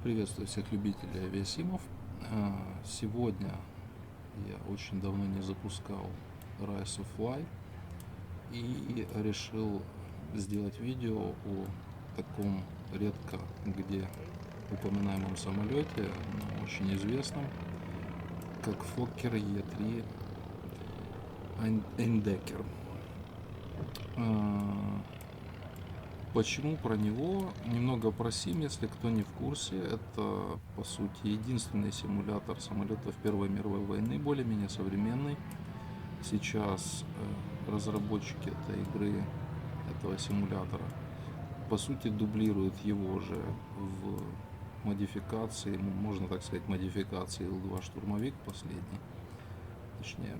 Приветствую всех любителей авиасимов. Сегодня я очень давно не запускал Rise of Flight и решил сделать видео о таком редко где упоминаемом самолете, но очень известном, как Fokker E3 Eindecker. Почему про него? Немного про Сим, если кто не в курсе. Это, по сути, единственный симулятор самолетов Первой мировой войны, более-менее современный. Сейчас разработчики этой игры, этого симулятора, по сути, дублируют его же в модификации, можно так сказать, модификации Ил-2 штурмовик последний, точнее,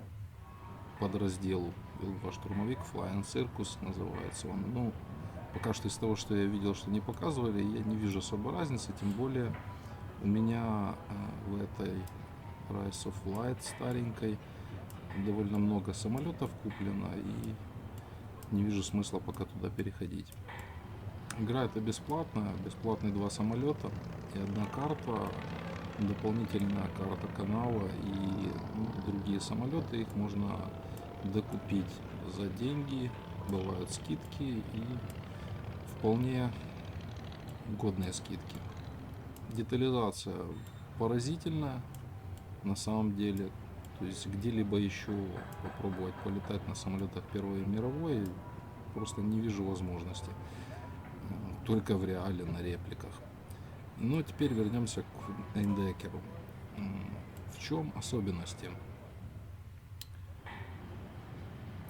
подразделу Ил-2 штурмовик, Flying Circus называется он. Ну, пока что из того, что я видел, что не показывали, я не вижу особой разницы, тем более у меня в этой Rise of Light старенькой довольно много самолетов куплено, и не вижу смысла пока туда переходить. Игра это бесплатная, бесплатные 2 самолета и 1 карта, дополнительная карта канала и другие самолеты, их можно докупить за деньги, бывают скидки и вполне годные скидки. Детализация поразительная на самом деле. То есть где-либо еще попробовать полетать на самолетах Первой мировой просто не вижу возможности. Только в реале на репликах. Но теперь вернемся к Эйндекеру. В чем особенности?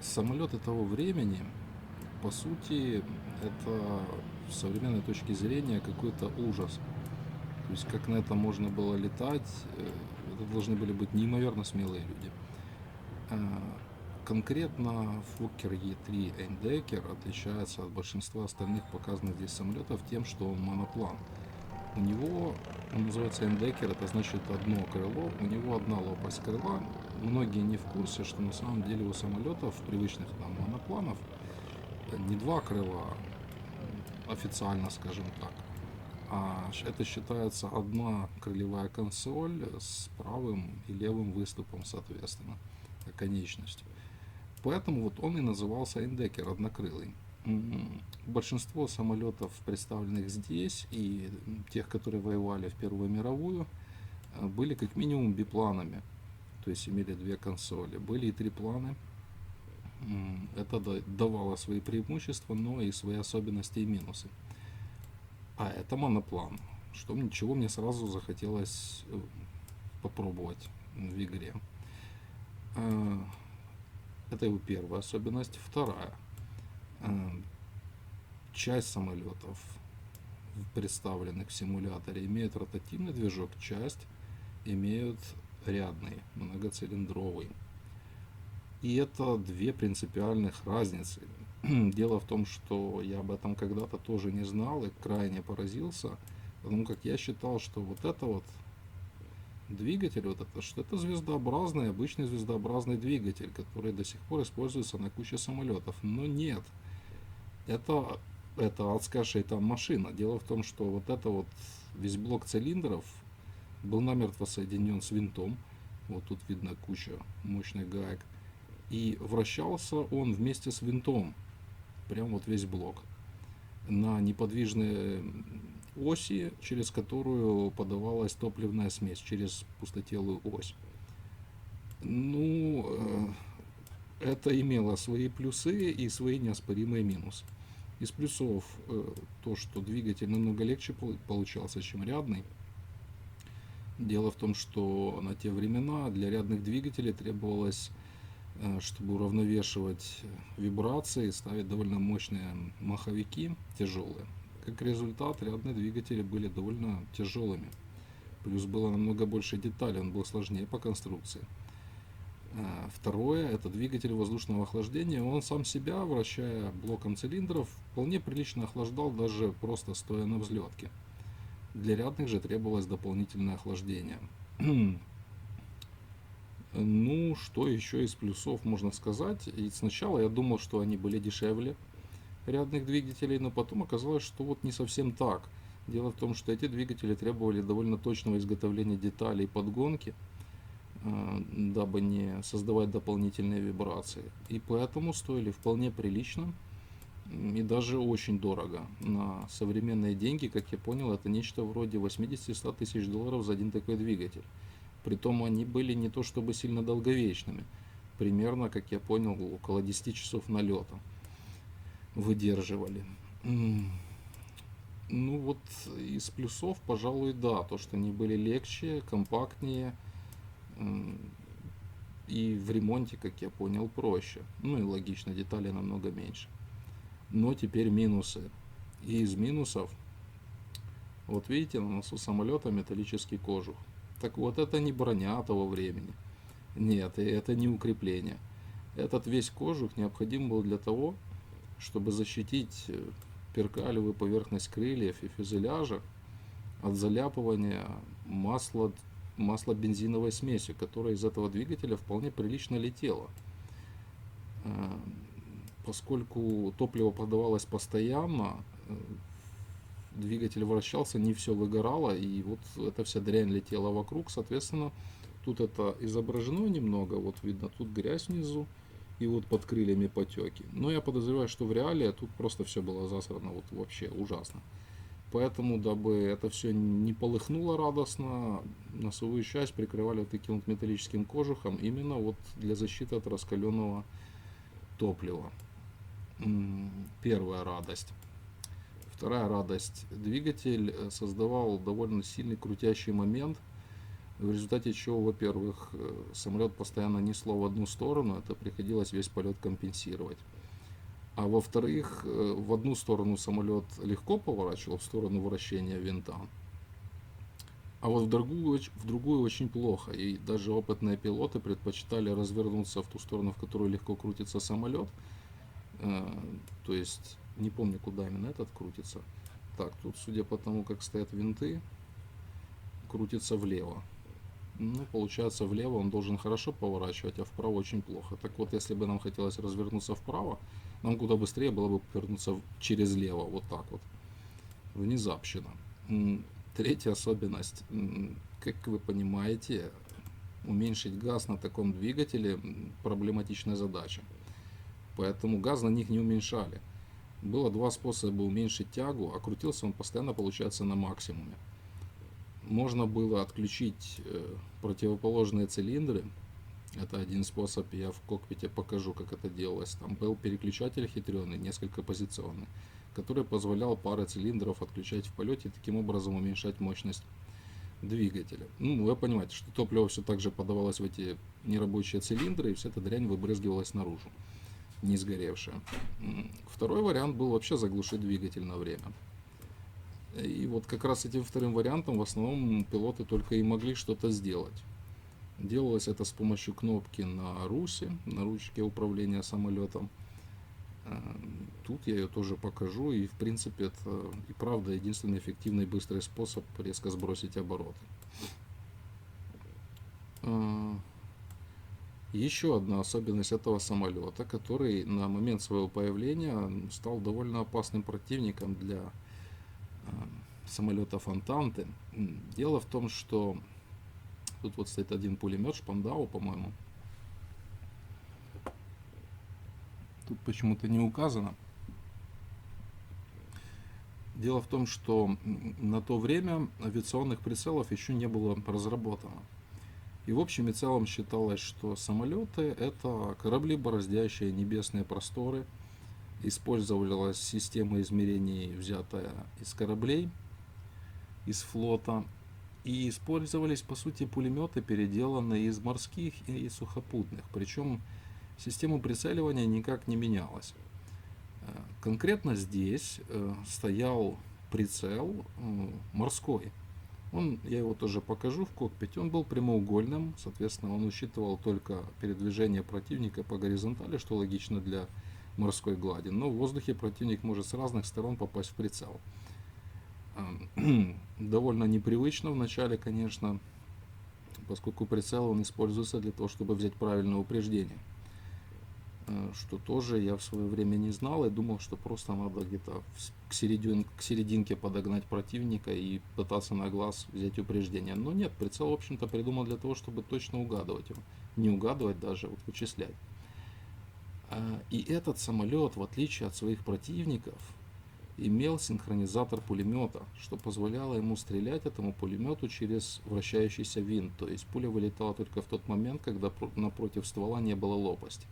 Самолеты того времени, по сути, это с современной точки зрения какой-то ужас. То есть как на это можно было летать, это должны были быть неимоверно смелые люди. Конкретно Fokker E3 Eindecker отличается от большинства остальных показанных здесь самолетов тем, что он моноплан. У него, он называется Eindecker, это значит одно крыло, у него одна лопасть крыла. Многие не в курсе, что на самом деле у самолетов, привычных нам монопланов, не два крыла, официально скажем так, а это считается одна крылевая консоль с правым и левым выступом, соответственно, конечностью. Поэтому вот он и назывался Эйндекер, однокрылый. Большинство самолетов, представленных здесь, и тех, которые воевали в Первую мировую, были как минимум бипланами, то есть имели 2 консоли. Были и трипланы. Это давало свои преимущества, но и свои особенности и минусы. А это моноплан, чего мне сразу захотелось попробовать в игре. Это его первая особенность. Вторая. Часть самолетов, представленных в симуляторе, имеют ротативный движок, часть имеют рядный, многоцилиндровый. И это 2 принципиальных разницы. Дело в том, что я об этом когда-то тоже не знал и крайне поразился, потому как я считал, что вот это вот двигатель, вот это, что это звездообразный, обычный звездообразный двигатель, который до сих пор используется на куче самолетов. Но нет, это адская шейтан машина. Дело в том, что вот это вот весь блок цилиндров был намертво соединен с винтом. Вот тут видно куча мощных гаек. И вращался он вместе с винтом, прям вот весь блок, на неподвижной оси, через которую подавалась топливная смесь, через пустотелую ось. Ну, это имело свои плюсы и свои неоспоримые минусы. Из плюсов то, что двигатель намного легче получался, чем рядный. Дело в том, что на те времена для рядных двигателей требовалось, чтобы уравновешивать вибрации, ставить довольно мощные маховики, тяжелые. Как результат, рядные двигатели были довольно тяжелыми. Плюс было намного больше деталей, он был сложнее по конструкции. Второе, это двигатель воздушного охлаждения. Он сам себя, вращая блоком цилиндров, вполне прилично охлаждал, даже просто стоя на взлетке. Для рядных же требовалось дополнительное охлаждение. Ну, что еще из плюсов можно сказать? И сначала я думал, что они были дешевле рядных двигателей, но потом оказалось, что вот не совсем так. Дело в том, что эти двигатели требовали довольно точного изготовления деталей подгонки, дабы не создавать дополнительные вибрации. И поэтому стоили вполне прилично и даже очень дорого. На современные деньги, как я понял, это нечто вроде 80-100 тысяч долларов за один такой двигатель. Притом они были не то чтобы сильно долговечными. Примерно, как я понял, около 10 часов налета выдерживали. Ну вот из плюсов, пожалуй, да, то, что они были легче, компактнее и в ремонте, как я понял, проще. Ну и логично, деталей намного меньше. Но теперь минусы. И из минусов, вот видите, на носу самолета металлический кожух. Так вот, это не броня того времени. Нет, и это не укрепление. Этот весь кожух необходим был для того, чтобы защитить перкалевую поверхность крыльев и фюзеляжа от заляпывания масла бензиновой смесью, которая из этого двигателя вполне прилично летела. Поскольку топливо подавалось постоянно, двигатель вращался, не все выгорало, и вот эта вся дрянь летела вокруг. Соответственно, тут это изображено немного, вот видно, тут грязь внизу, и вот под крыльями потеки. Но я подозреваю, что в реале тут просто все было засрано, вот вообще ужасно. Поэтому, дабы это все не полыхнуло радостно, носовую часть прикрывали вот таким вот металлическим кожухом, именно вот для защиты от раскаленного топлива. Первая радость. Вторая радость. Двигатель создавал довольно сильный крутящий момент, в результате чего, во-первых, самолет постоянно несло в одну сторону, это приходилось весь полет компенсировать. А во-вторых, в одну сторону самолет легко поворачивал, в сторону вращения винта, а вот в другую очень плохо. И даже опытные пилоты предпочитали развернуться в ту сторону, в которую легко крутится самолет. То есть, не помню, куда именно этот крутится. Так, тут, судя по тому, как стоят винты, крутится влево. Ну, получается, влево он должен хорошо поворачивать, а вправо очень плохо. Так вот, если бы нам хотелось развернуться вправо, нам куда быстрее было бы повернуться через лево, вот так вот. Внезапщина. Третья особенность. Как вы понимаете, уменьшить газ на таком двигателе проблематичная задача. Поэтому газ на них не уменьшали. Было два способа уменьшить тягу, а крутился он постоянно, получается, на максимуме. Можно было отключить противоположные цилиндры. Это один способ, я в кокпите покажу, как это делалось. Там был переключатель хитренный, несколько позиционный, который позволял пары цилиндров отключать в полете и таким образом уменьшать мощность двигателя. Ну, вы понимаете, что топливо все так же подавалось в эти нерабочие цилиндры, и вся эта дрянь выбрызгивалась наружу, не сгоревшая. Второй вариант был вообще заглушить двигатель на время. И вот как раз этим вторым вариантом в основном пилоты только и могли что-то сделать. Делалось это с помощью кнопки на русе, на ручке управления самолетом. Тут я ее тоже покажу, и в принципе это и правда единственный эффективный быстрый способ резко сбросить обороты. Еще одна особенность этого самолета, который на момент своего появления стал довольно опасным противником для самолетов Антанты. Дело в том, что тут вот стоит один пулемет Шпандау, по-моему. Тут почему-то не указано. Дело в том, что на то время авиационных прицелов еще не было разработано. И в общем и целом считалось, что самолеты это корабли, бороздящие небесные просторы. Использовалась система измерений, взятая из кораблей, из флота. И использовались, по сути, пулеметы, переделанные из морских и сухопутных. Причем система прицеливания никак не менялась. Конкретно здесь стоял прицел морской. Я его тоже покажу в кокпите. Он был прямоугольным, соответственно, он учитывал только передвижение противника по горизонтали, что логично для морской глади. Но в воздухе противник может с разных сторон попасть в прицел. Довольно непривычно вначале, конечно, поскольку прицел он используется для того, чтобы взять правильное упреждение. что тоже я в свое время не знал и думал, что просто надо где-то к серединке подогнать противника и пытаться на глаз взять упреждение. Но нет, прицел, в общем-то, придумал для того, чтобы точно угадывать его. Не угадывать даже, вот вычислять. И этот самолет, в отличие от своих противников, имел синхронизатор пулемета, что позволяло ему стрелять этому пулемету через вращающийся винт. То есть пуля вылетала только в тот момент, когда напротив ствола не было лопасти.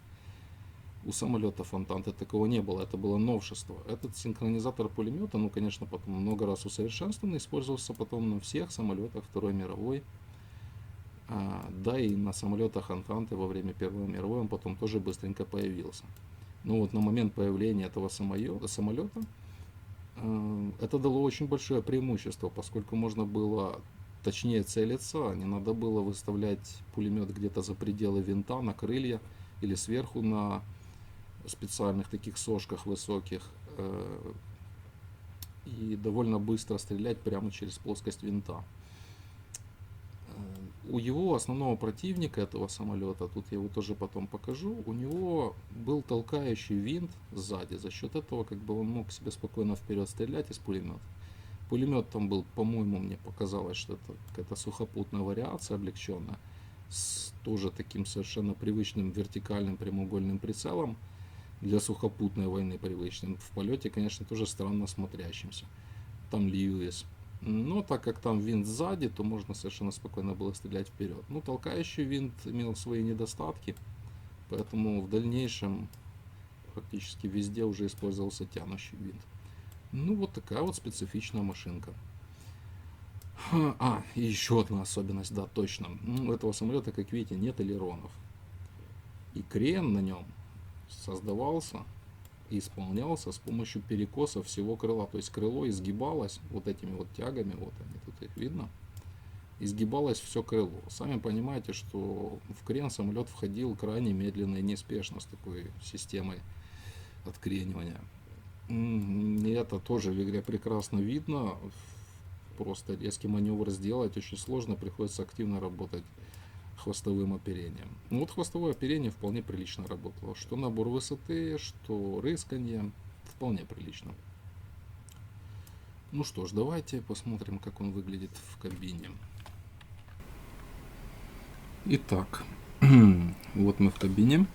У самолета Фонтанте такого не было, это было новшество. Этот синхронизатор пулемета, ну, конечно, потом много раз усовершенствован, использовался потом на всех самолетах Второй мировой. Да и на самолетах Антанты во время Первой мировой он потом тоже быстренько появился. Но вот на момент появления этого самолета это дало очень большое преимущество, поскольку можно было точнее целиться, не надо было выставлять пулемет где-то за пределы винта, на крылья или сверху на специальных таких сошках высоких, и довольно быстро стрелять прямо через плоскость винта. У его основного противника, этого самолета, тут я его тоже потом покажу, у него был толкающий винт сзади. За счет этого как бы он мог себе спокойно вперед стрелять из пулемета. Пулемет там был, по-моему, мне показалось, что это какая-то сухопутная вариация облегченная, с тоже таким совершенно привычным вертикальным прямоугольным прицелом, для сухопутной войны привычным. В полете, конечно, тоже странно смотрящимся. Там Льюис. Но так как там винт сзади, то можно совершенно спокойно было стрелять вперед. Ну, толкающий винт имел свои недостатки, поэтому в дальнейшем практически везде уже использовался тянущий винт. Ну, вот такая вот специфичная машинка. И еще одна особенность, да, точно. У этого самолета, как видите, нет элеронов. И крен на нем создавался и исполнялся с помощью перекоса всего крыла. То есть крыло изгибалось вот этими вот тягами, вот они, тут их видно, изгибалось все крыло. Сами понимаете, что в крен самолет входил крайне медленно и неспешно с такой системой откренивания. И это тоже в игре прекрасно видно. Просто резкий маневр сделать очень сложно, приходится активно работать хвостовым оперением. Ну, вот хвостовое оперение вполне прилично работало. Что набор высоты, что рысканье, вполне прилично. Ну что ж, давайте посмотрим, как он выглядит в кабине. Итак, вот мы в кабине.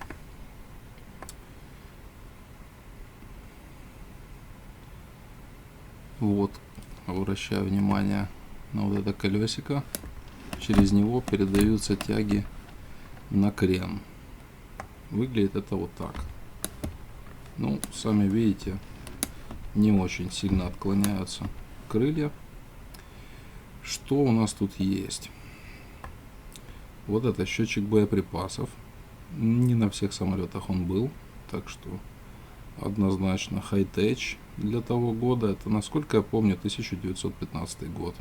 Вот, обращаю внимание на вот это колесико. Через него передаются тяги на крен. Выглядит это вот так. Ну, сами видите, не очень сильно отклоняются крылья. Что у нас тут есть? Вот это счетчик боеприпасов. Не на всех самолетах он был, так что однозначно хай-теч для того года. Это, насколько я помню, 1915 год.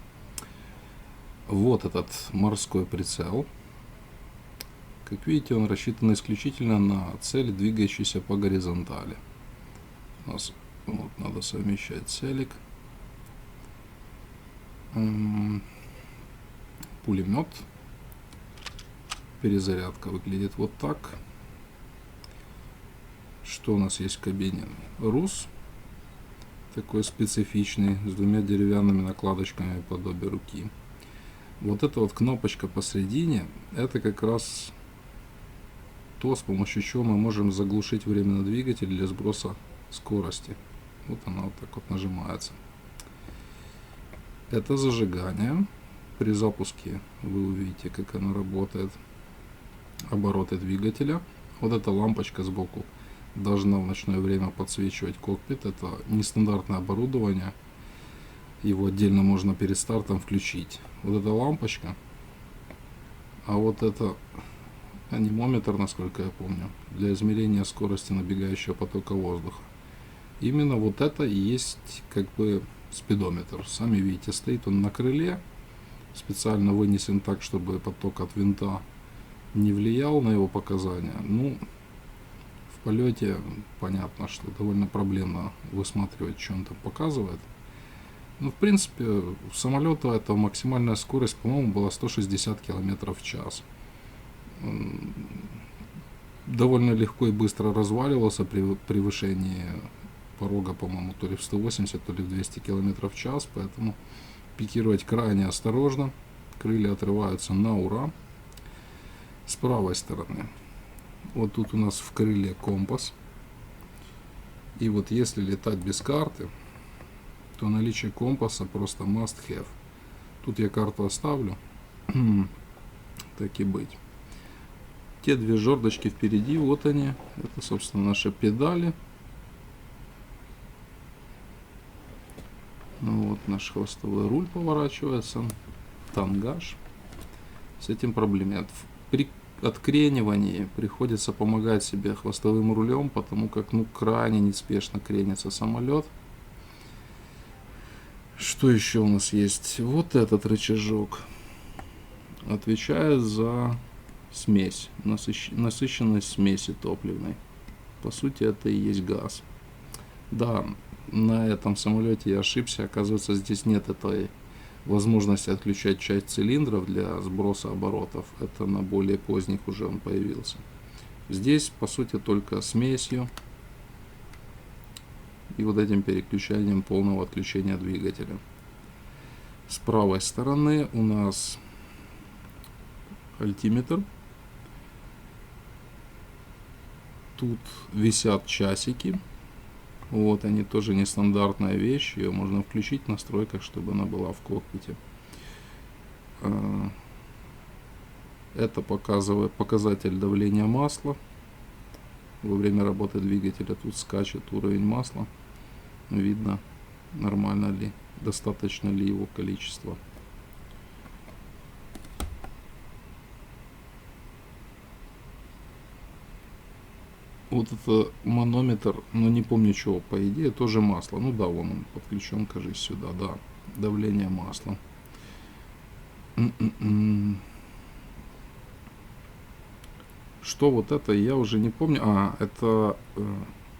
Вот этот морской прицел. Как видите, он рассчитан исключительно на цель, двигающуюся по горизонтали. У нас вот, надо совмещать целик. Пулемет. Перезарядка выглядит вот так. Что у нас есть в кабине? РУС. Такой специфичный, с двумя деревянными накладочками подобие руки. Вот эта вот кнопочка посередине, это как раз то, с помощью чего мы можем заглушить временно двигатель для сброса скорости. Вот она вот так вот нажимается. Это зажигание. При запуске вы увидите, как оно работает. Обороты двигателя. Вот эта лампочка сбоку должна в ночное время подсвечивать кокпит. Это нестандартное оборудование. Его отдельно можно перед стартом включить. Вот эта лампочка. А вот это анимометр, насколько я помню, для измерения скорости набегающего потока воздуха. Именно вот это и есть как бы спидометр. Сами видите, стоит он на крыле. Специально вынесен так, чтобы поток от винта не влиял на его показания. Ну, в полете понятно, что довольно проблемно высматривать, что он там показывает. Ну, в принципе, у самолета эта максимальная скорость, по-моему, была 160 км в час. довольно легко и быстро разваливался при превышении порога, по-моему, то ли в 180, то ли в 200 км в час, поэтому пикировать крайне осторожно. Крылья отрываются на ура. С правой стороны, вот тут у нас в крыле компас. И вот если летать без карты, то наличие компаса просто must have. Тут я карту оставлю. Так и быть. Те две жердочки впереди, вот они. Это, собственно, наши педали. Ну, вот наш хвостовой руль поворачивается. Тангаж. С этим проблем нет. При откренивании приходится помогать себе хвостовым рулем, потому как крайне неспешно кренится самолет. Что еще у нас есть? Вот этот рычажок отвечает за смесь, насыщенность смеси топливной. По сути, это и есть газ. Да, на этом самолете я ошибся. Оказывается, здесь нет этой возможности отключать часть цилиндров для сброса оборотов. Это на более поздних уже он появился. Здесь, по сути, только смесью и вот этим переключением полного отключения двигателя. С правой стороны у нас альтиметр. Тут висят часики. Вот они, тоже нестандартная вещь. Ее можно включить в настройках, чтобы она была в кокпите. Это показывает показатель давления масла. Во время работы двигателя тут скачет уровень масла. Видно, нормально ли, достаточно ли его количество. Вот это манометр, но не помню чего, по идее тоже масло. Ну да, вон он подключен, кажется, сюда, да. Давление масла. Что вот это, я уже не помню. Это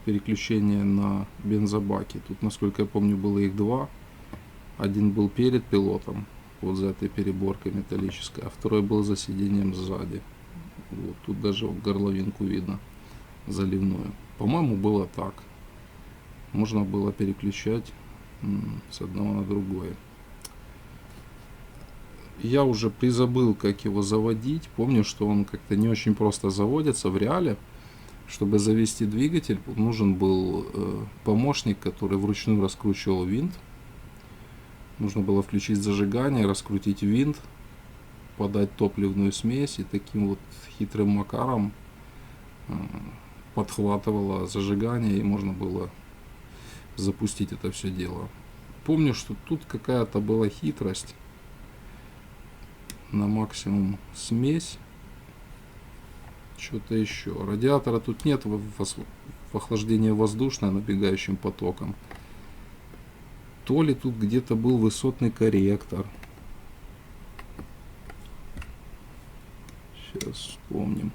переключение на бензобаки. Тут, насколько я помню, было их два. Один был перед пилотом, вот за этой переборкой металлической, а второй был за сиденьем сзади. Вот тут даже горловинку видно, заливную. По-моему, было так. Можно было переключать с одного на другое. Я уже призабыл, как его заводить. Помню, что он как-то не очень просто заводится в реале. Чтобы завести двигатель, нужен был помощник, который вручную раскручивал винт. Нужно было включить зажигание, раскрутить винт, подать топливную смесь, и таким вот хитрым макаром подхватывало зажигание, и можно было запустить это все дело. Помню, что тут какая-то была хитрость. На максимум смесь. Что-то еще. Радиатора тут нет, в охлаждение воздушное набегающим потоком. То ли тут где-то был высотный корректор. Сейчас вспомним.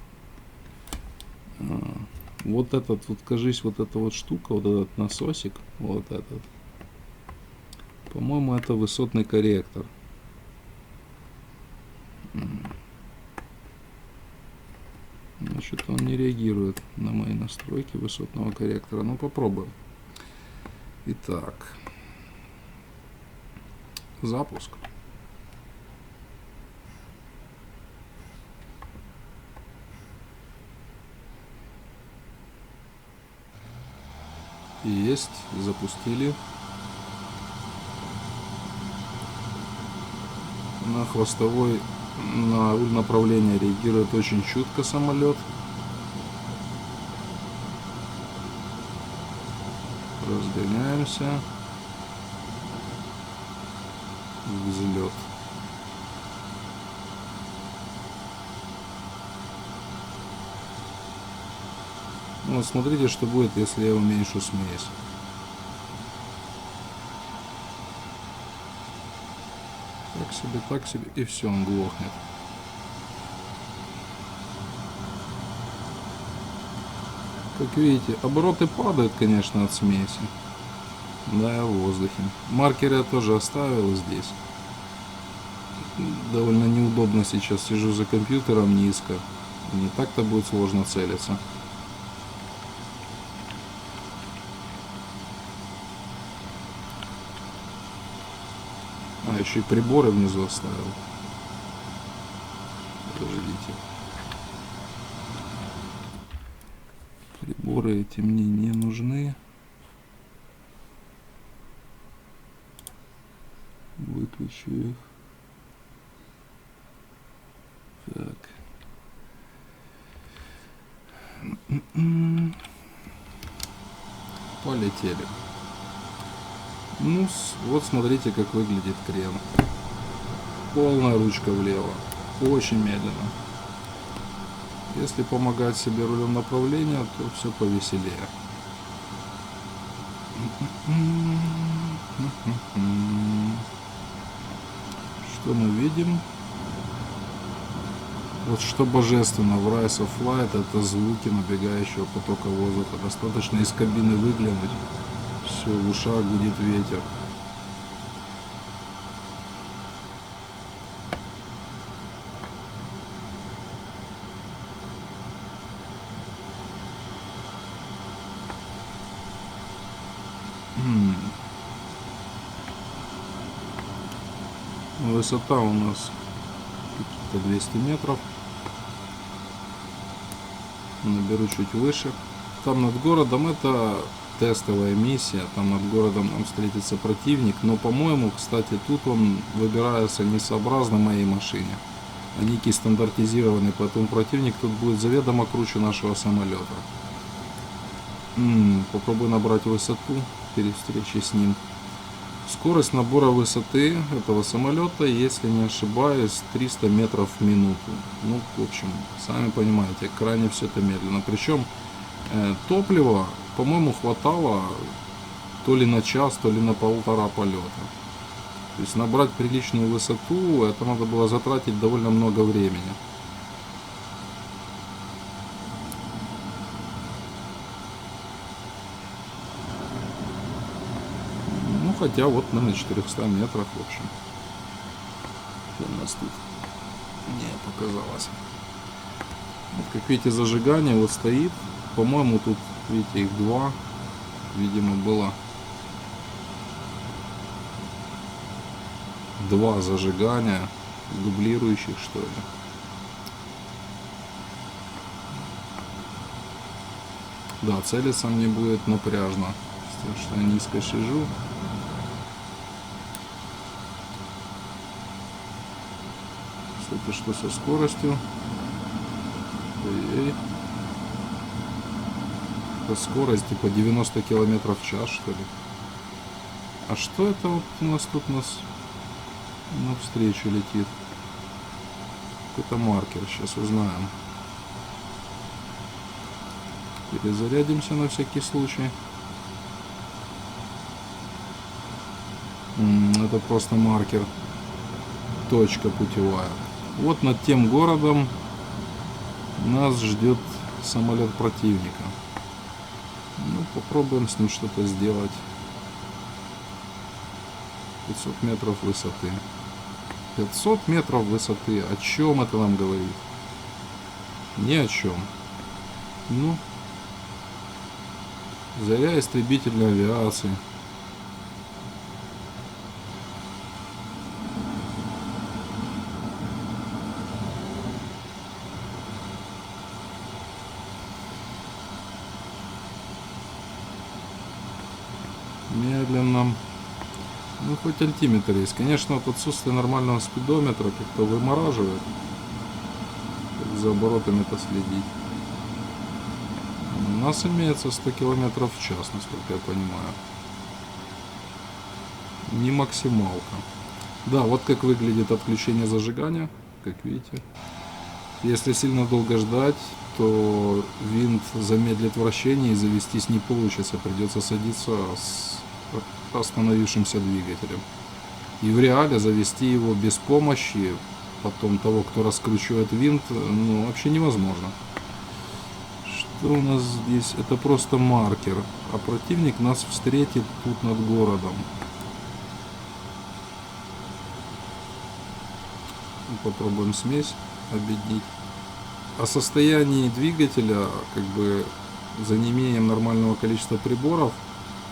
Вот этот, вот кажись, вот эта вот штука, вот этот насосик, вот этот. По-моему, это высотный корректор. Значит, он не реагирует на мои настройки высотного корректора. Ну, попробуем. Итак. Запуск. Есть. Запустили. На хвостовой, на руль направления реагирует очень чутко самолет. Разгоняемся. Взлет. Ну, вот смотрите, что будет, если я уменьшу смесь. Так себе, и все, он глохнет. Как видите, обороты падают, конечно, от смеси. Да, в воздухе. Маркер я тоже оставил здесь. Довольно неудобно сейчас, сижу за компьютером низко. Не так-то будет сложно целиться. А, еще и приборы внизу оставил. Подождите. Приборы эти мне не нужны. Выключу их. Так. Полетели. Ну, вот смотрите, как выглядит крен. Полная ручка влево. Очень медленно. Если помогать себе рулем направления, то все повеселее. Что мы видим? Вот что божественно в Rise of Light, это звуки набегающего потока воздуха. Достаточно из кабины выглянуть. Все, в ушах гудит ветер. Высота у нас какие-то 200 метров. Наберу чуть выше. Там над городом это тестовая миссия. Там над городом нам встретится противник. Но, по-моему, кстати, тут он выбирается не сообразно моей машине, а некий стандартизированный. Поэтому противник тут будет заведомо круче нашего самолета. Попробую набрать высоту перед встречей с ним. Скорость набора высоты этого самолета, если не ошибаюсь, 300 метров в минуту. Ну, в общем, сами понимаете, крайне все это медленно. Причем топлива, по-моему, хватало то ли на час, то ли на полтора полета. То есть набрать приличную высоту, это надо было затратить довольно много времени. Хотя вот на 400 метрах, в общем. Что у нас тут? Не показалось. Вот, как видите, зажигание вот стоит. По-моему, тут, видите, их два. Видимо, было два зажигания, дублирующих, что ли. Да, целиться мне будет напряжно, с тем, что я низко сижу. Это что со скоростью? Ой-ой. Это скорость типа 90 километров в час, что ли? А что это вот у нас тут навстречу летит? Какой-то маркер, сейчас узнаем. Перезарядимся на всякий случай. Это просто маркер. Точка путевая. Вот над тем городом нас ждет самолет противника. Ну, попробуем с ним что-то сделать. 500 метров высоты. 500 метров высоты. О чем это нам говорит? Ни о чем. Ну, заря истребительной авиации. Медленно. Ну, хоть альтиметр есть. Конечно, вот отсутствие нормального спидометра как-то вымораживает. Как за оборотами-то следить. У нас имеется 100 км в час, насколько я понимаю. Не максималка. Да, вот как выглядит отключение зажигания. Как видите. Если сильно долго ждать, то винт замедлит вращение и завестись не получится. Придется садиться с остановившимся двигателем. И в реале завести его без помощи потом того, кто раскручивает винт, ну, вообще невозможно. Что у нас здесь? Это просто маркер. А противник нас встретит тут над городом. Попробуем смесь объединить. о состоянии двигателя, как бы за неимением нормального количества приборов,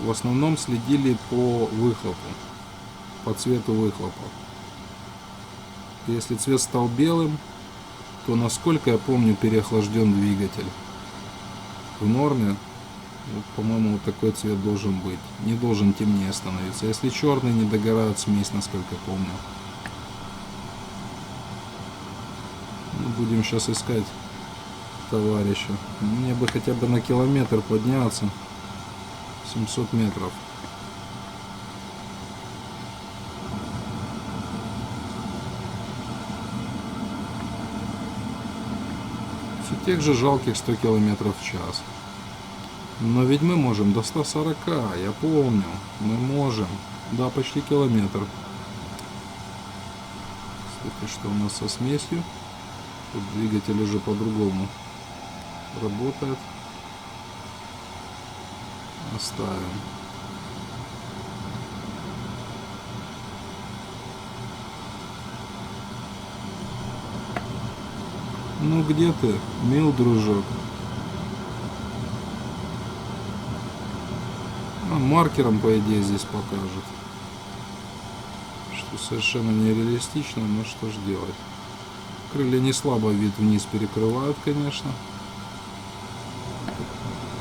в основном следили по выхлопу, по цвету выхлопа. Если цвет стал белым, то, насколько я помню, переохлажден двигатель. В норме, вот, по-моему, вот такой цвет должен быть. Не должен темнее становиться. Если черный, не догорает смесь, насколько помню. Ну, будем сейчас искать товарища. Мне бы хотя бы на километр подняться. 700 метров. Все тех же жалких 100 километров в час. Но ведь мы можем до 140, я помню. Мы можем. Да, почти километр. Кстати, что у нас со смесью? Тут двигатель уже по-другому работает. Оставим. Ну где ты, мил дружок? Маркером, по идее, здесь покажет. Что совершенно нереалистично, но что ж делать. Крылья не слабо вид вниз перекрывают, конечно.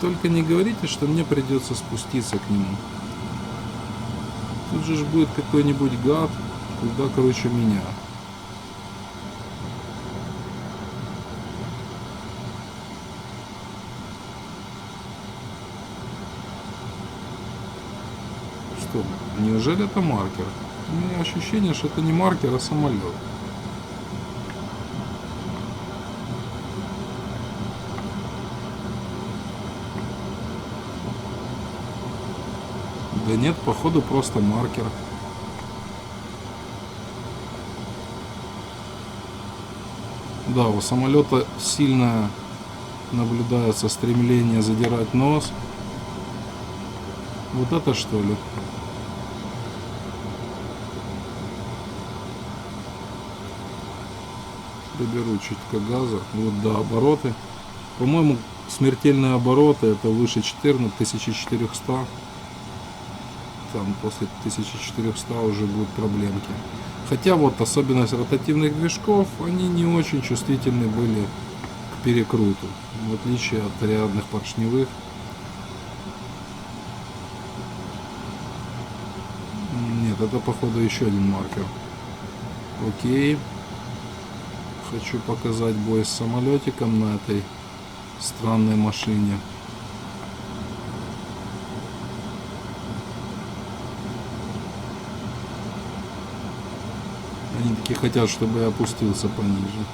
Только не говорите, что мне придется спуститься к нему. Тут же ж будет какой-нибудь гад, куда короче меня. Что, неужели это маркер? У меня ощущение, что это не маркер, а самолет. Да нет, походу просто маркер. Да, у самолета сильно наблюдается стремление задирать нос. Вот это что ли? Приберу чутка газа. Вот, да, обороты. По-моему, смертельные обороты это выше 14, 1400. Там после 1400 уже будут проблемки. Хотя вот особенность ротативных движков, они не очень чувствительны были к перекруту, в отличие от рядных поршневых. Нет, это походу еще один маркер. Окей. Хочу показать бой с самолетиком на этой странной машине. Они такие хотят, чтобы я опустился пониже.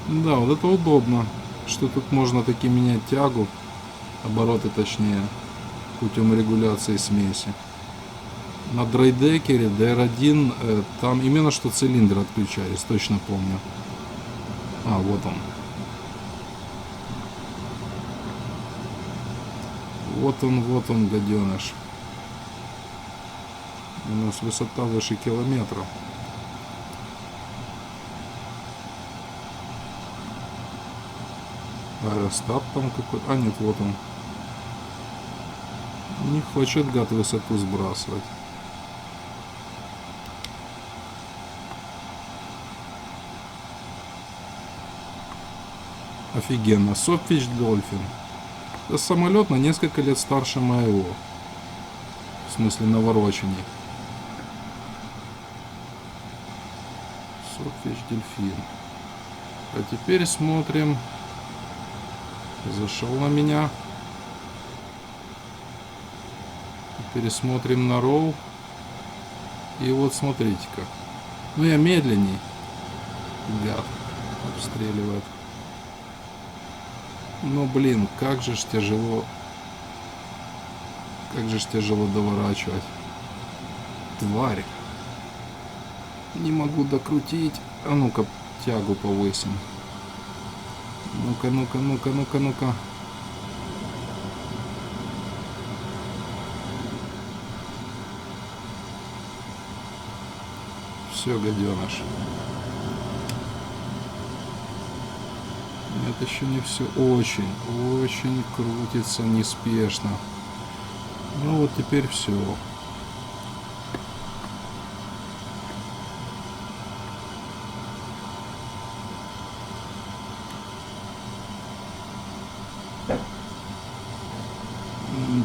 Да, вот это удобно, что тут можно таки менять тягу, обороты точнее, путем регуляции смеси. На драйдекере DR1 там именно что цилиндры отключались, точно помню. А, вот он. Вот он, гаденыш. У нас высота выше километра. Аэростат там какой-то. А нет, вот он. Не хочет гад высоту сбрасывать. Офигенно. Soffish Dolphin. Это самолет на несколько лет старше моего. В смысле навороченный. Soffish Delfin. А теперь смотрим. Зашел на меня. Пересмотрим на роу. И вот смотрите-ка. Ну я медленней. Гад. Обстреливает. Ну блин, как же ж тяжело. Как же ж тяжело доворачивать. Тварь. Не могу докрутить. А ну-ка, тягу повысим. Ну-ка, ну-ка, ну-ка, ну-ка, ну-ка. Все, гаденыш. Это еще не все. Очень, очень крутится неспешно. Ну вот теперь все.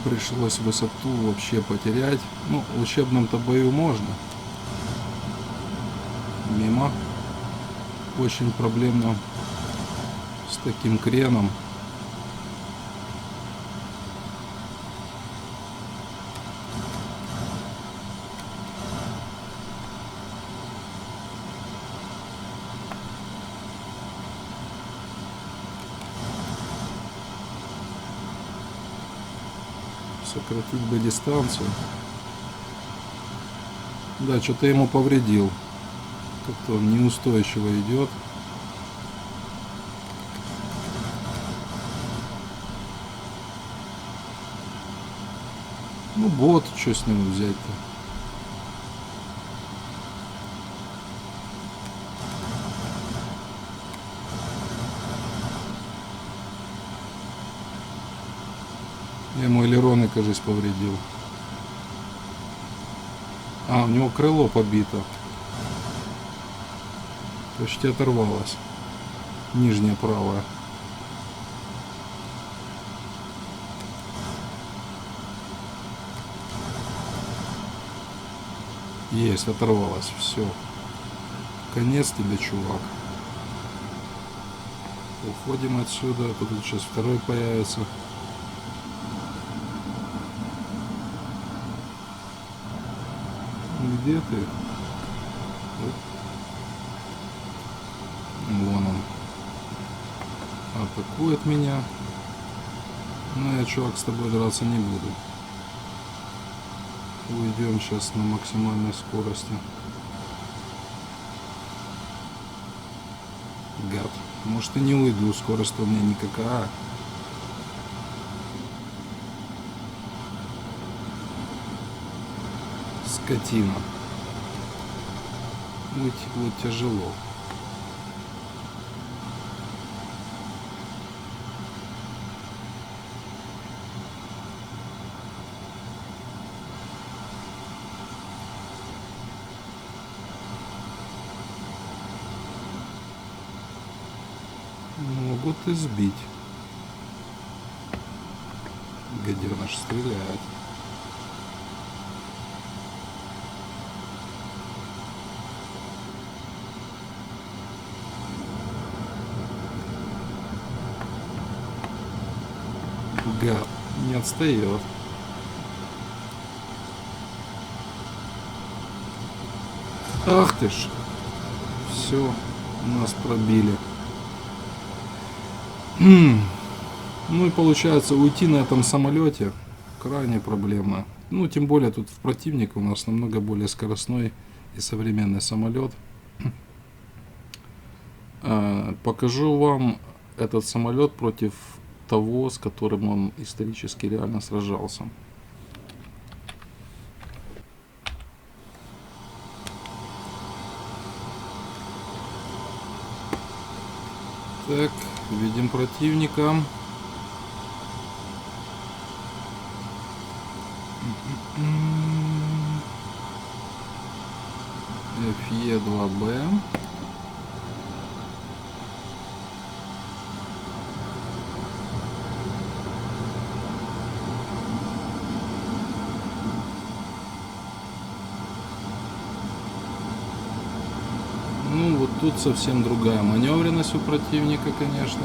Пришлось высоту вообще потерять. Ну, в учебном-то бою можно. Мимо. Очень проблемно с таким креном. Сократить бы дистанцию. Да, что-то ему повредил. Как-то он неустойчиво идет. Ну, бот, что с него взять-то? Я ему элероны, кажется, повредил. А, у него крыло побито. Почти оторвалось. Нижнее правое. Есть, оторвалось. Все. Конец тебе, чувак. Уходим отсюда. Тут сейчас второй появится. Где ты? Вон он. Атакует меня. Но я, чувак, с тобой драться не буду. Уйдем сейчас на максимальной скорости. Гад. Может и не уйду, скорость у меня никакая. Скотина. Уйти будет тяжело. Могут и сбить. Гаденыш стреляет. Гад не отстает. Ах ты ж. Все, нас пробили. Ну и получается, уйти на этом самолете крайне проблемно. Ну, тем более тут в противнике у нас намного более скоростной и современный самолет. Покажу вам этот самолет против того, с которым он исторически реально сражался. Так, видим противника. FE-2B. Ну вот тут совсем другая маневренность у противника, конечно.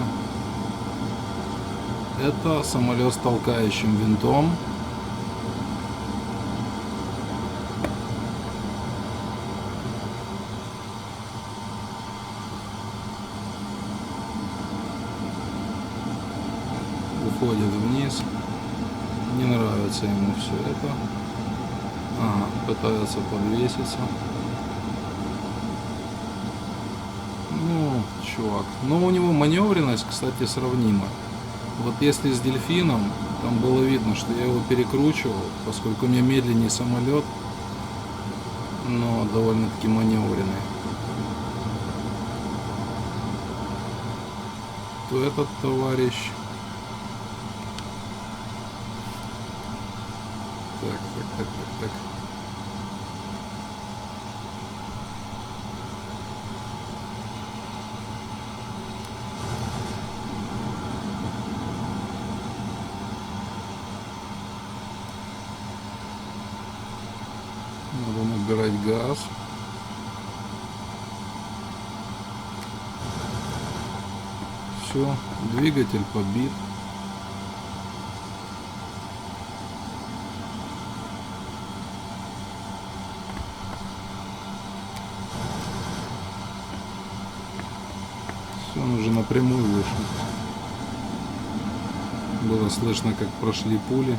Это самолет с толкающим винтом. Уходит вниз. Не нравится ему все это. Ага, пытается подвеситься. Ну, чувак. Но у него маневренность, кстати, сравнима. Вот если с дельфином, там было видно, что я его перекручивал, поскольку у меня медленнее самолет, но довольно-таки маневренный. то этот товарищ... Так. Надо набирать газ. Все, двигатель побит. Все, он уже напрямую вышел. Было слышно, как прошли пули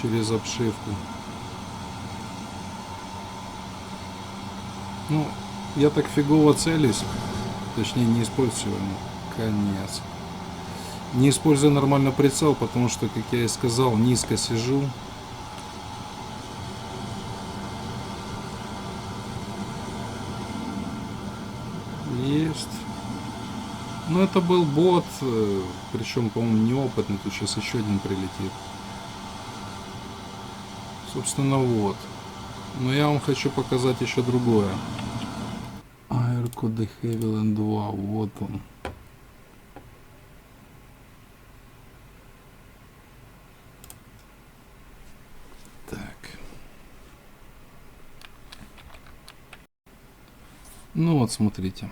через обшивку. Ну, я так фигово целюсь. Точнее, не использую. Конец. Не использую нормально прицел, потому что, как я и сказал, низко сижу. Есть. Но это был бот, причем, по-моему, неопытный. Тут сейчас еще один прилетит. Собственно, вот. Но я вам хочу показать еще другое. Airco de Havilland 2, вот он. Так. Ну вот, смотрите.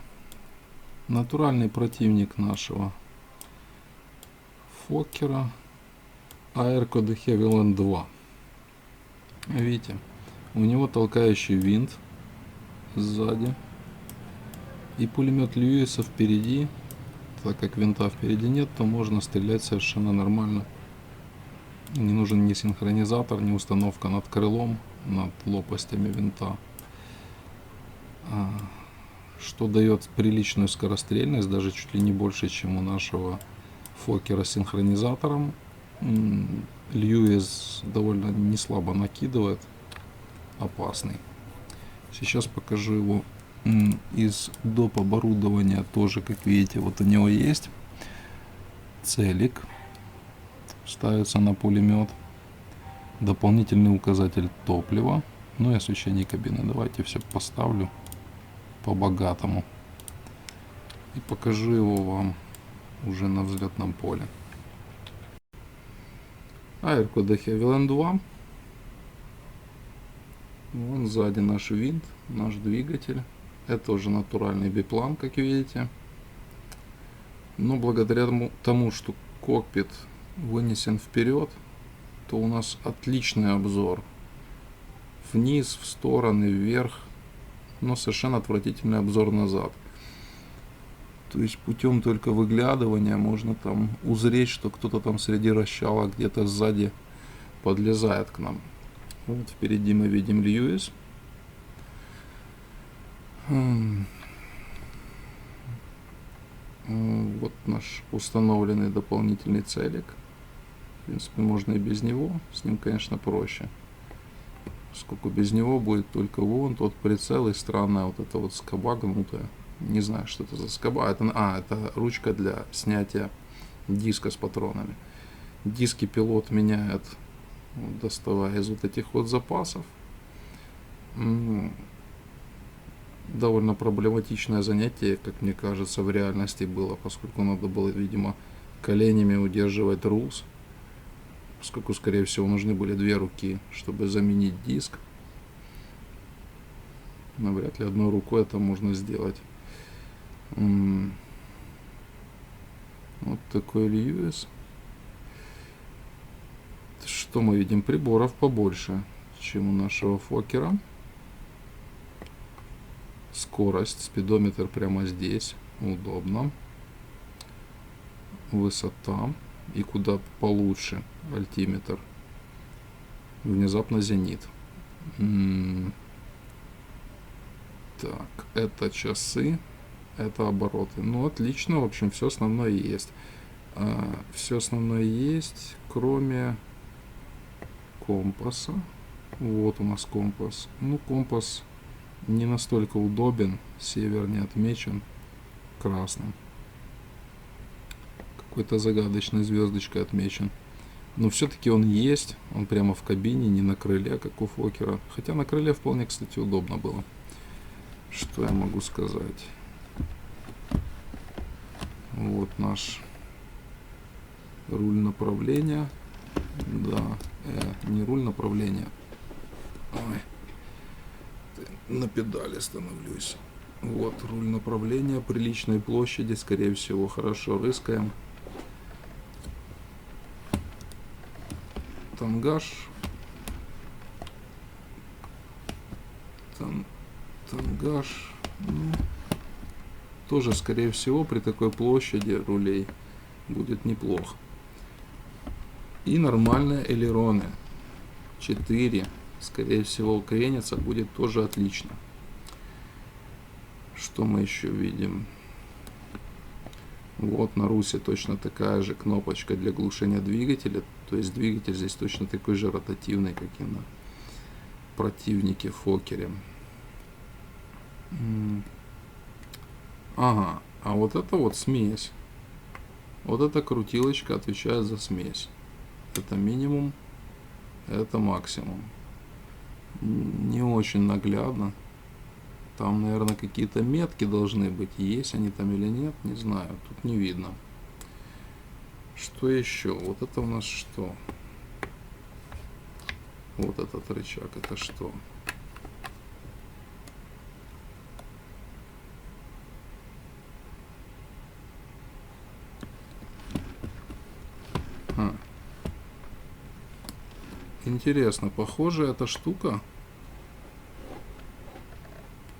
Натуральный противник нашего Фоккера. Airco de Havilland 2. Видите, у него толкающий винт сзади. И пулемет Льюиса впереди. Так как винта впереди нет, то можно стрелять совершенно нормально. Не нужен ни синхронизатор, ни установка над крылом, над лопастями винта. Что дает приличную скорострельность, даже чуть ли не больше, чем у нашего Фоккера с синхронизатором. Льюис довольно неслабо накидывает, опасный. Сейчас покажу его из доп. Оборудования тоже, как видите, вот у него есть целик, ставится на пулемет, дополнительный указатель топлива, ну и освещение кабины. Давайте все поставлю по-богатому и покажу его вам уже на взлетном поле. Airco de Havilland 2. Вон сзади наш винт, наш двигатель. Это уже натуральный биплан, как видите. Но благодаря тому, что кокпит вынесен вперед, то у нас отличный обзор. Вниз, в стороны, вверх. Но совершенно отвратительный обзор назад. То есть путем только выглядывания можно там узреть, что кто-то там среди расчала где-то сзади подлезает к нам. Вот впереди мы видим Льюис. Вот наш установленный дополнительный целик. В принципе, можно и без него. С ним, конечно, проще. Поскольку без него будет только вон тот прицел и странная вот эта вот скоба гнутая. Не знаю, что это за скоба. Это ручка для снятия диска с патронами. Диски пилот меняет, вот, доставая из вот этих вот запасов. Довольно проблематичное занятие, как мне кажется, в реальности было, поскольку надо было, видимо, коленями удерживать рус, поскольку, скорее всего, нужны были две руки, чтобы заменить диск. Но вряд ли одной рукой это можно сделать. Вот такой Льюис. Что мы видим? Приборов побольше, чем у нашего Фоккера. Скорость, спидометр прямо здесь, удобно. Высота и куда получше альтиметр. Внезапно зенит. Так, это часы, это обороты. Ну, отлично, в общем, все основное есть. Все основное есть, кроме компаса. Вот у нас компас. Ну, компас не настолько удобен, север не отмечен, красным. Какой-то загадочной звездочкой отмечен. Но все-таки он есть. Он прямо в кабине, не на крыле, как у Фокера. Хотя на крыле вполне, кстати, удобно было. Что я могу сказать? Вот наш руль направления. Да, не руль направления. Ой, на педали становлюсь. Вот руль направления приличной площади, скорее всего, хорошо рыскаем. Тангаж. Тангаж. Ну, тоже, скорее всего, при такой площади рулей будет неплохо. И нормальные элероны. 4. Скорее всего, крениться будет тоже отлично. Что мы еще видим? Вот на Русе точно такая же кнопочка для глушения двигателя. То есть двигатель здесь точно такой же ротативный, как и на противнике Фокере. Ага, а вот это вот смесь. Вот эта крутилочка отвечает за смесь. Это минимум, это максимум. Не очень наглядно. Там, наверное, какие-то метки должны быть. Есть они там или нет, не знаю. Тут не видно. Что еще? Вот это у нас что? Вот этот рычаг. Это что? Интересно, похоже, эта штука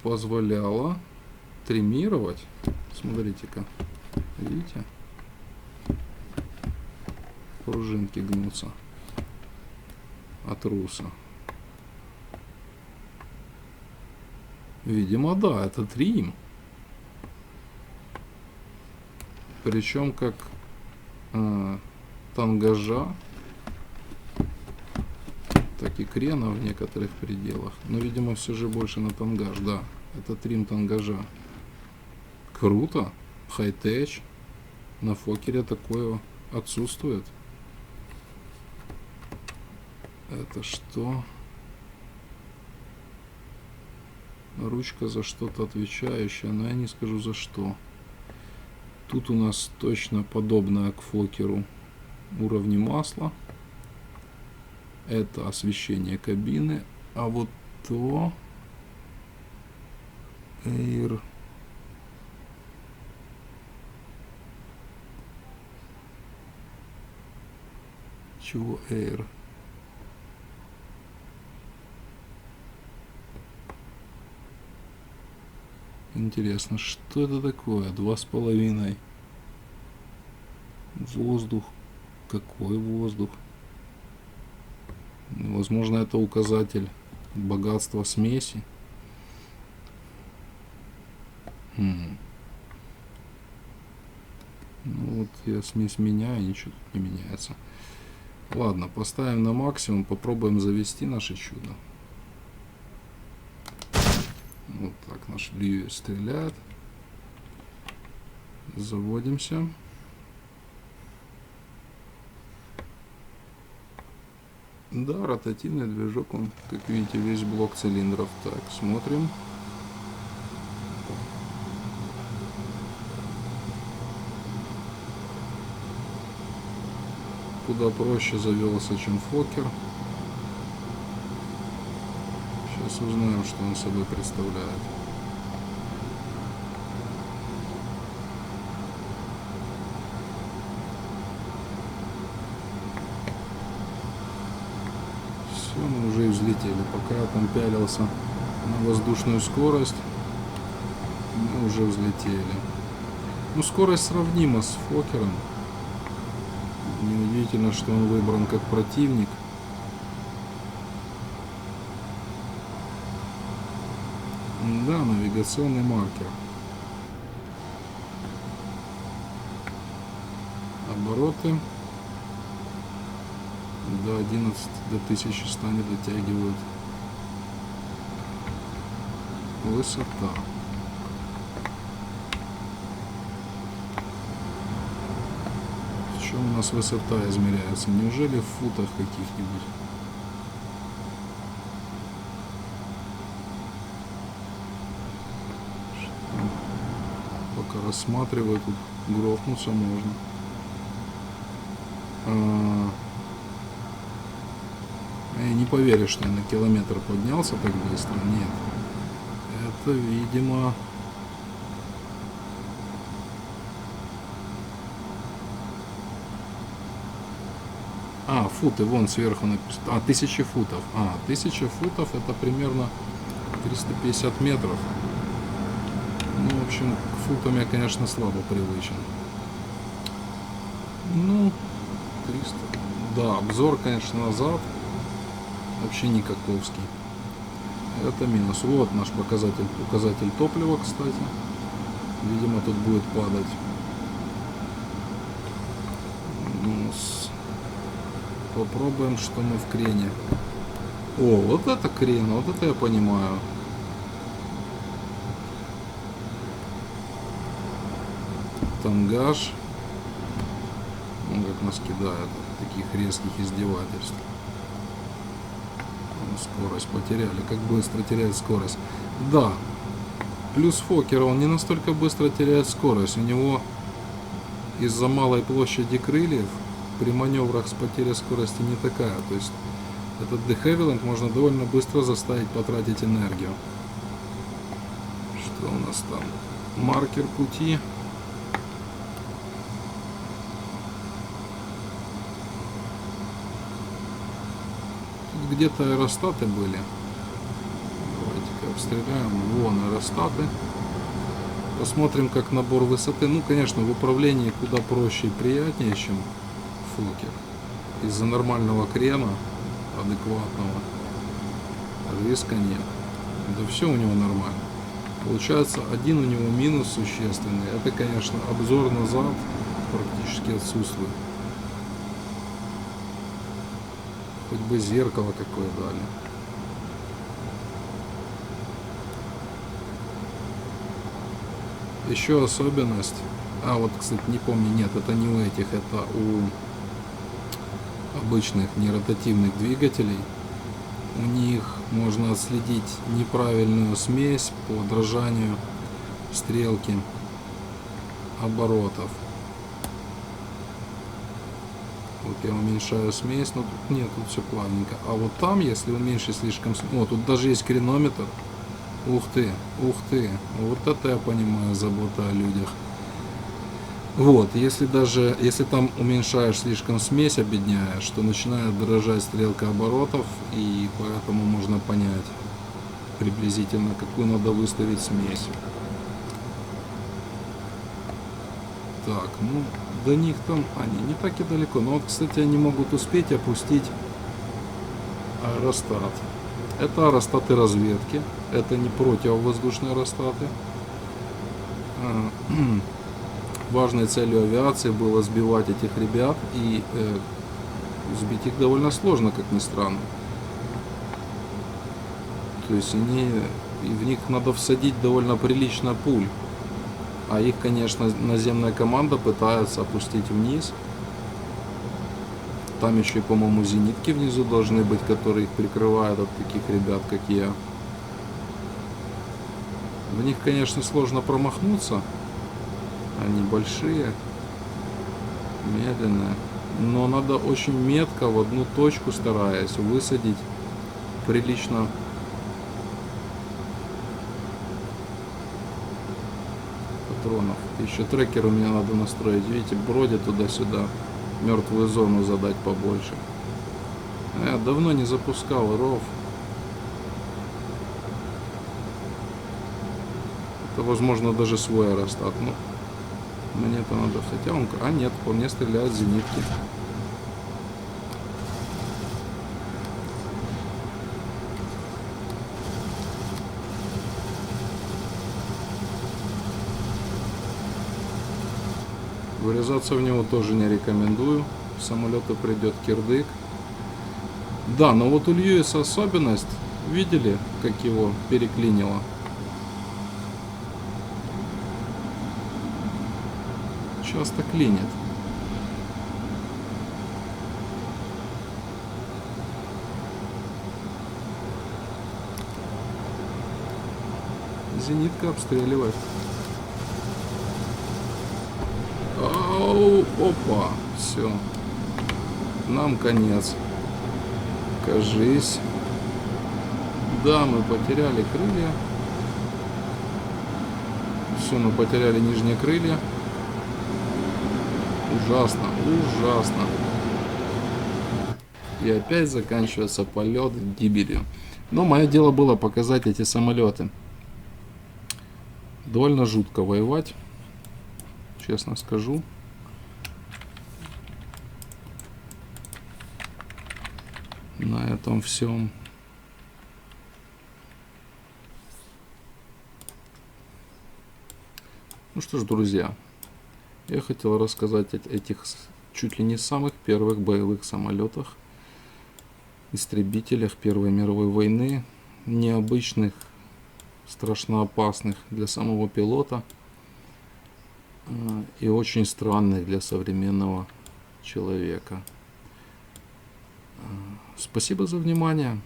позволяла триммировать. Смотрите-ка, видите? Пружинки гнутся от Руса. Видимо, да, это трим. Причем как тангажа, так и крена в некоторых пределах. Но, видимо, все же больше на тангаж. Да, это трим тангажа. Круто. Хай-теч. На Фокере такое отсутствует. Это что? Ручка за что-то отвечающая, но я не скажу за что. Тут у нас точно подобное к Фокеру уровни масла. Это освещение кабины. А вот то Air. Чего Air? Интересно, что это такое? 2,5. Воздух. Какой воздух? Возможно, это указатель богатства смеси. Ну вот я смесь меняю, ничего тут не меняется. Ладно, поставим на максимум, попробуем завести наше чудо. Вот так наш Льюис стреляет. Заводимся. Да, ротативный движок, он, как видите, весь блок цилиндров. Так, смотрим. Куда проще завелся, чем Фокер. Сейчас узнаем, что он собой представляет. Все, мы уже и взлетели. Пока я там пялился на воздушную скорость, мы уже взлетели. Ну, скорость сравнима с Фокером. Неудивительно, что он выбран как противник. Да, навигационный маркер. Обороты до 11, до 1100 не дотягивают. Высота. Чем у нас высота измеряется? Неужели в футах каких-нибудь? Пока рассматриваю, тут грохнуться можно. Я не поверю, что я на километр поднялся так быстро. Нет. Это, видимо... футы, вон сверху написано. 1000 футов. 1000 футов это примерно 350 метров. Ну, в общем, к футам я, конечно, слабо привычен. Ну, 300. Да, обзор, конечно, назад. Вообще никаковский. Это минус. Вот наш указатель топлива, кстати. Видимо, тут будет падать. Попробуем, что мы в крене. О, вот это крен, вот это я понимаю. Тангаж. Он как нас кидает. Таких резких издевательств. Скорость потеряли. Как быстро теряет скорость. Да. Плюс Фокер, он не настолько быстро теряет скорость. У него из-за малой площади крыльев при маневрах с потерей скорости не такая. То есть этот дехевилинг можно довольно быстро заставить потратить энергию. Что у нас там? Маркер пути. Тут где-то аэростаты были. Давайте-ка обстреляем. Вон аэростаты. Посмотрим, как набор высоты. Ну, конечно, в управлении куда проще и приятнее, чем Фокер. Из-за нормального крена, адекватного, риска нет. Да все у него нормально. Получается, один у него минус существенный. Это, конечно, обзор назад практически отсутствует. Хоть бы зеркало какое дали. Еще особенность. Вот, кстати, не помню, нет, это не у этих, это у обычных неротативных двигателей. У них можно отследить неправильную смесь по дрожанию стрелки оборотов. Вот я уменьшаю смесь, но тут нет, тут все плавненько. А вот там, если уменьшить слишком... О, тут даже есть кренометр. Ух ты, вот это я понимаю, забота о людях. Вот, если там уменьшаешь слишком смесь, обедняешь, то начинает дрожать стрелка оборотов, и поэтому можно понять приблизительно, какую надо выставить смесь. Так, ну, до них там, они не так и далеко. Но вот, кстати, они могут успеть опустить аэростат. Это аэростаты разведки, это не противовоздушные аэростаты. Важной целью авиации было сбивать этих ребят, и сбить их довольно сложно, как ни странно. То есть в них надо всадить довольно прилично пуль. А их, конечно, наземная команда пытается опустить вниз. Там еще и, по-моему, зенитки внизу должны быть, которые их прикрывают от таких ребят, как я. В них, конечно, сложно промахнуться. Они большие, медленные, но надо очень метко в одну точку, стараясь высадить прилично патронов. Еще трекер у меня надо настроить, видите, бродит туда-сюда, мертвую зону задать побольше. Я давно не запускал ров. Это, возможно, даже свой аэростат. Ну, мне это надо, хотя он... нет, по мне стреляют зенитки. Вырезаться в него тоже не рекомендую. Самолету придет кирдык. Да, но вот у Льюиса особенность. Видели, как его переклинило? Часто клинит. Зенитка обстреливает. Ау, опа, все. Нам конец. Кажись. Да, мы потеряли крылья. Все, мы потеряли нижние крылья. Ужасно, ужасно. И опять заканчивается полет гибелью. Но мое дело было показать эти самолеты. Довольно жутко воевать, честно скажу. На этом всем. Ну что ж, друзья, я хотел рассказать о этих чуть ли не самых первых боевых самолетах, истребителях Первой мировой войны, необычных, страшно опасных для самого пилота и очень странных для современного человека. Спасибо за внимание.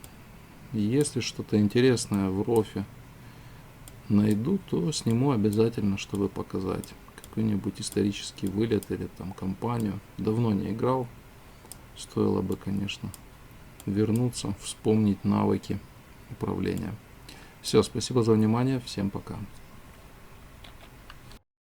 Если что-то интересное в РОФе найду, то сниму обязательно, чтобы показать какой-нибудь исторический вылет или там компанию. Давно не играл, стоило бы, конечно, вернуться, вспомнить навыки управления. Все, спасибо за внимание, всем пока.